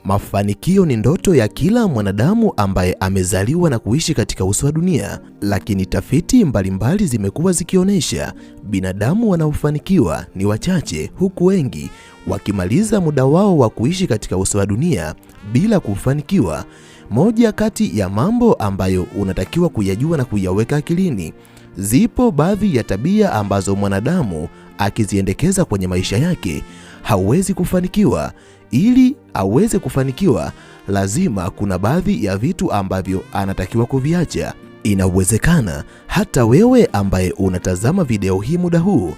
Mafanikio ni ndoto ya kila mwanadamu ambaye amezaliwa na kuishi katika uso wa dunia, lakini tafiti mbalimbali zimekuwa zikionyesha binadamu wanaofanikiwa ni wachache, huku wengi wakimaliza muda wao wa kuishi katika uso wa dunia bila kufanikiwa. Moja kati ya mambo ambayo unatakiwa kuyajua na kuyaweka akilini, zipo baadhi ya tabia ambazo mwanadamu akiziendekeza kwenye maisha yake hawezi kufanikiwa. Ili aweze kufanikiwa, lazima kuna baadhi ya vitu ambavyo anatakiwa kuviacha. Inawezekana hata wewe ambaye unatazama video hii muda huu,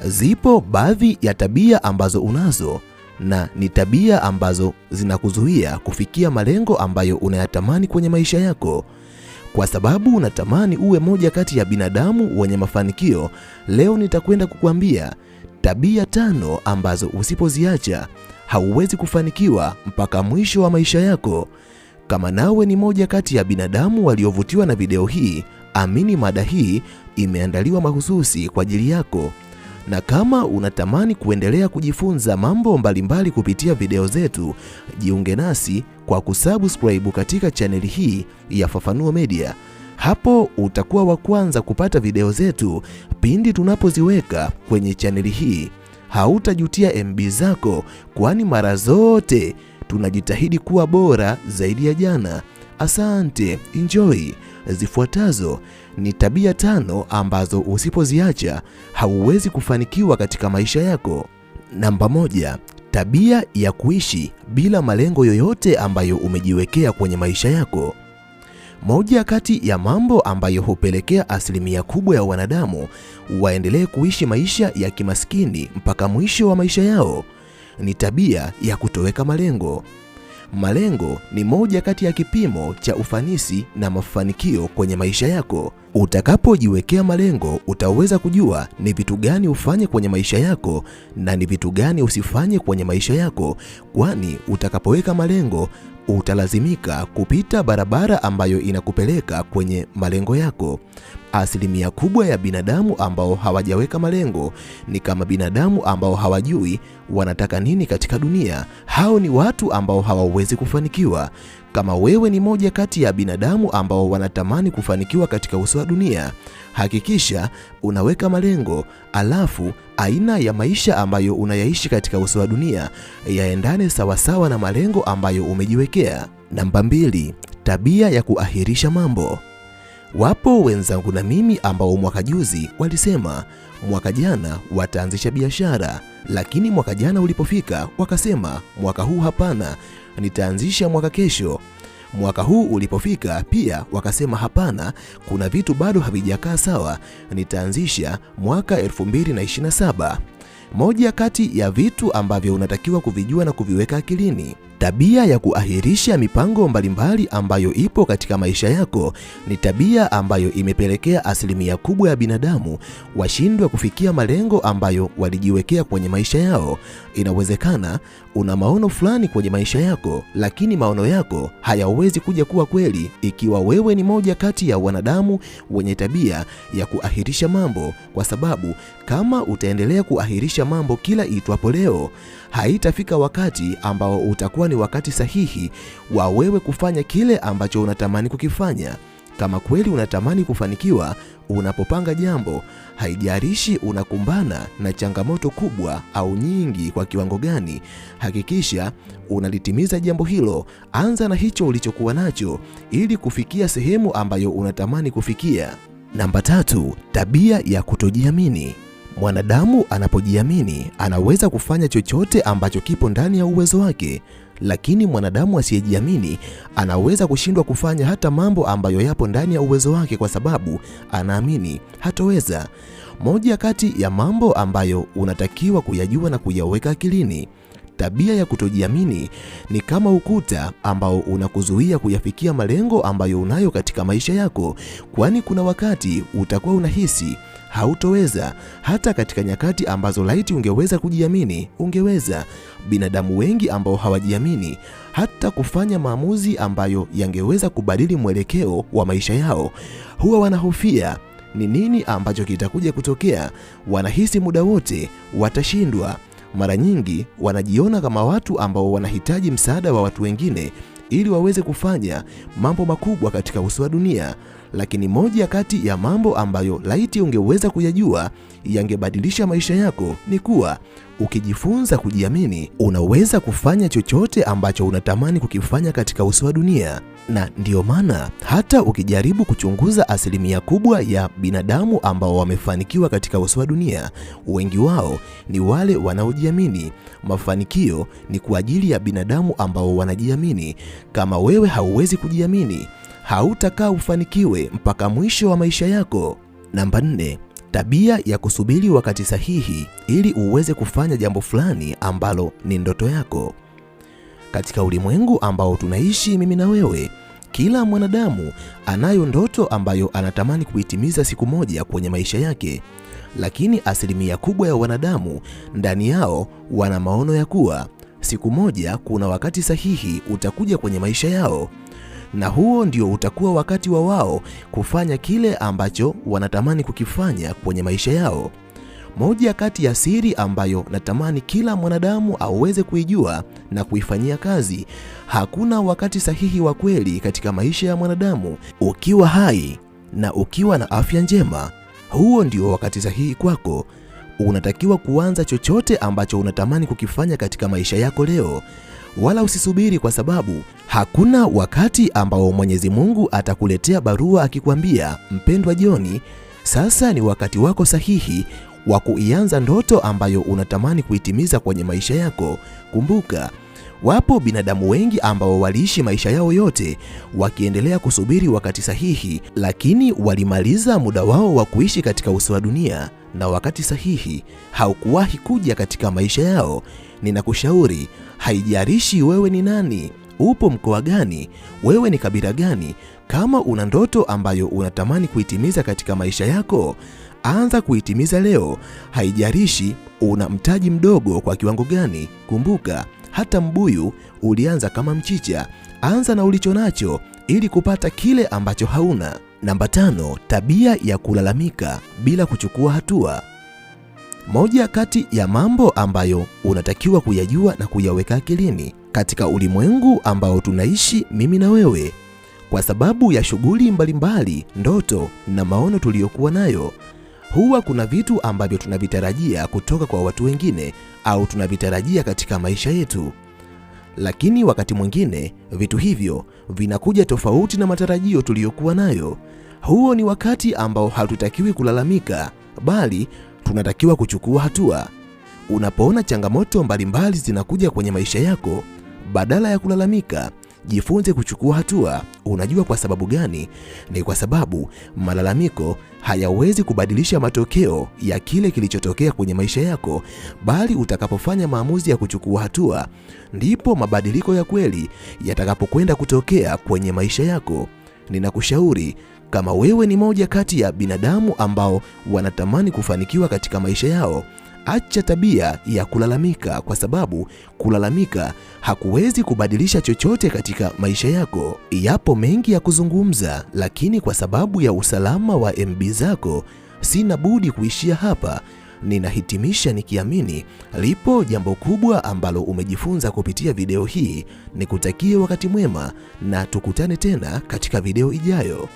zipo baadhi ya tabia ambazo unazo na ni tabia ambazo zinakuzuia kufikia malengo ambayo unayatamani kwenye maisha yako. Kwa sababu unatamani uwe moja kati ya binadamu wenye mafanikio, leo nitakwenda kukuambia tabia 5 ambazo usipoziacha hauwezi kufanikiwa mpaka mwisho wa maisha yako. Kama nawe ni moja kati ya binadamu waliovutiwa na video hii, amini mada hii imeandaliwa mahususi kwa ajili yako. Na kama unatamani kuendelea kujifunza mambo mbalimbali kupitia video zetu, jiunge nasi kwa kusubscribe katika chaneli hii ya Fafanuo Media. Hapo utakuwa wa kwanza kupata video zetu pindi tunapoziweka kwenye chaneli hii. Hautajutia MB zako, kwani mara zote tunajitahidi kuwa bora zaidi ya jana. Asante, enjoy. Zifuatazo ni tabia 5 ambazo usipoziacha hauwezi kufanikiwa katika maisha yako. Namba 1, tabia ya kuishi bila malengo yoyote ambayo umejiwekea kwenye maisha yako. Moja kati ya mambo ambayo hupelekea asilimia kubwa ya wanadamu waendelee kuishi maisha ya kimaskini mpaka mwisho wa maisha yao ni tabia ya kutoweka malengo. Malengo ni moja kati ya kipimo cha ufanisi na mafanikio kwenye maisha yako. Utakapojiwekea malengo, utaweza kujua ni vitu gani ufanye kwenye maisha yako na ni vitu gani usifanye kwenye maisha yako, kwani utakapoweka malengo utalazimika kupita barabara ambayo inakupeleka kwenye malengo yako. Asilimia kubwa ya binadamu ambao hawajaweka malengo ni kama binadamu ambao hawajui wanataka nini katika dunia. Hao ni watu ambao hawawezi kufanikiwa. Kama wewe ni moja kati ya binadamu ambao wanatamani kufanikiwa katika uso wa dunia, hakikisha unaweka malengo, alafu aina ya maisha ambayo unayaishi katika uso wa dunia yaendane sawasawa na malengo ambayo umejiwekea. Namba 2, tabia ya kuahirisha mambo. Wapo wenzangu na mimi ambao mwaka juzi walisema mwaka jana wataanzisha biashara, lakini mwaka jana ulipofika wakasema mwaka huu hapana, nitaanzisha mwaka kesho. Mwaka huu ulipofika pia wakasema hapana, kuna vitu bado havijakaa sawa, nitaanzisha mwaka 2027. Moja kati ya vitu ambavyo unatakiwa kuvijua na kuviweka akilini, tabia ya kuahirisha mipango mbalimbali ambayo ipo katika maisha yako ni tabia ambayo imepelekea asilimia kubwa ya binadamu washindwe kufikia malengo ambayo walijiwekea kwenye maisha yao. Inawezekana una maono fulani kwenye maisha yako, lakini maono yako hayawezi kuja kuwa kweli ikiwa wewe ni moja kati ya wanadamu wenye tabia ya kuahirisha mambo, kwa sababu kama utaendelea kuahirisha mambo kila itwapo leo, haitafika wakati ambao utakuwa ni wakati sahihi wa wewe kufanya kile ambacho unatamani kukifanya. Kama kweli unatamani kufanikiwa, unapopanga jambo, haijalishi unakumbana na changamoto kubwa au nyingi kwa kiwango gani, hakikisha unalitimiza jambo hilo. Anza na hicho ulichokuwa nacho ili kufikia sehemu ambayo unatamani kufikia. Namba 3, tabia ya kutojiamini. Mwanadamu anapojiamini anaweza kufanya chochote ambacho kipo ndani ya uwezo wake, lakini mwanadamu asiyejiamini anaweza kushindwa kufanya hata mambo ambayo yapo ndani ya uwezo wake kwa sababu anaamini hatoweza. Moja kati ya mambo ambayo unatakiwa kuyajua na kuyaweka akilini, tabia ya kutojiamini ni kama ukuta ambao unakuzuia kuyafikia malengo ambayo unayo katika maisha yako, kwani kuna wakati utakuwa unahisi hautoweza hata katika nyakati ambazo laiti ungeweza kujiamini, ungeweza. Binadamu wengi ambao hawajiamini hata kufanya maamuzi ambayo yangeweza kubadili mwelekeo wa maisha yao, huwa wanahofia ni nini ambacho kitakuja kutokea. Wanahisi muda wote watashindwa. mara nyingi wanajiona kama watu ambao wanahitaji msaada wa watu wengine ili waweze kufanya mambo makubwa katika uso wa dunia. Lakini moja kati ya mambo ambayo laiti ungeweza kuyajua yangebadilisha maisha yako ni kuwa ukijifunza kujiamini, unaweza kufanya chochote ambacho unatamani kukifanya katika uso wa dunia. Na ndiyo maana hata ukijaribu kuchunguza asilimia kubwa ya binadamu ambao wamefanikiwa katika uso wa dunia, wengi wao ni wale wanaojiamini. Mafanikio ni kwa ajili ya binadamu ambao wanajiamini. Kama wewe hauwezi kujiamini, hautakaa ufanikiwe mpaka mwisho wa maisha yako. Namba 4, tabia ya kusubiri wakati sahihi ili uweze kufanya jambo fulani ambalo ni ndoto yako. Katika ulimwengu ambao tunaishi mimi na wewe, kila mwanadamu anayo ndoto ambayo anatamani kuitimiza siku moja kwenye maisha yake. Lakini asilimia kubwa ya wanadamu ndani yao wana maono ya kuwa siku moja kuna wakati sahihi utakuja kwenye maisha yao, na huo ndio utakuwa wakati wa wao kufanya kile ambacho wanatamani kukifanya kwenye maisha yao. Moja kati ya siri ambayo natamani kila mwanadamu aweze kuijua na kuifanyia kazi, hakuna wakati sahihi wa kweli katika maisha ya mwanadamu. Ukiwa hai na ukiwa na afya njema, huo ndio wakati sahihi kwako. Unatakiwa kuanza chochote ambacho unatamani kukifanya katika maisha yako leo. Wala usisubiri, kwa sababu hakuna wakati ambao Mwenyezi Mungu atakuletea barua akikwambia, mpendwa John, sasa ni wakati wako sahihi wa kuianza ndoto ambayo unatamani kuitimiza kwenye maisha yako. Kumbuka, wapo binadamu wengi ambao waliishi maisha yao yote wakiendelea kusubiri wakati sahihi, lakini walimaliza muda wao wa kuishi katika uso wa dunia na wakati sahihi haukuwahi kuja katika maisha yao. Ninakushauri, haijalishi wewe ni nani, upo mkoa gani, wewe ni kabila gani, kama una ndoto ambayo unatamani kuitimiza katika maisha yako, anza kuitimiza leo. Haijalishi una mtaji mdogo kwa kiwango gani. Kumbuka, hata mbuyu ulianza kama mchicha. Anza na ulicho nacho ili kupata kile ambacho hauna. Namba 5, tabia ya kulalamika bila kuchukua hatua. Moja kati ya mambo ambayo unatakiwa kuyajua na kuyaweka akilini katika ulimwengu ambao tunaishi mimi na wewe, kwa sababu ya shughuli mbalimbali, ndoto na maono tuliyokuwa nayo, huwa kuna vitu ambavyo tunavitarajia kutoka kwa watu wengine au tunavitarajia katika maisha yetu. Lakini wakati mwingine vitu hivyo vinakuja tofauti na matarajio tuliyokuwa nayo. Huo ni wakati ambao hatutakiwi kulalamika, bali tunatakiwa kuchukua hatua. Unapoona changamoto mbalimbali zinakuja kwenye maisha yako, badala ya kulalamika, jifunze kuchukua hatua. Unajua kwa sababu gani? Ni kwa sababu malalamiko hayawezi kubadilisha matokeo ya kile kilichotokea kwenye maisha yako, bali utakapofanya maamuzi ya kuchukua hatua, ndipo mabadiliko ya kweli yatakapokwenda kutokea kwenye maisha yako. Ninakushauri, kama wewe ni moja kati ya binadamu ambao wanatamani kufanikiwa katika maisha yao, acha tabia ya kulalamika, kwa sababu kulalamika hakuwezi kubadilisha chochote katika maisha yako. Yapo mengi ya kuzungumza, lakini kwa sababu ya usalama wa MB zako, sina budi kuishia hapa. Ninahitimisha nikiamini lipo jambo kubwa ambalo umejifunza kupitia video hii. Nikutakie wakati mwema na tukutane tena katika video ijayo.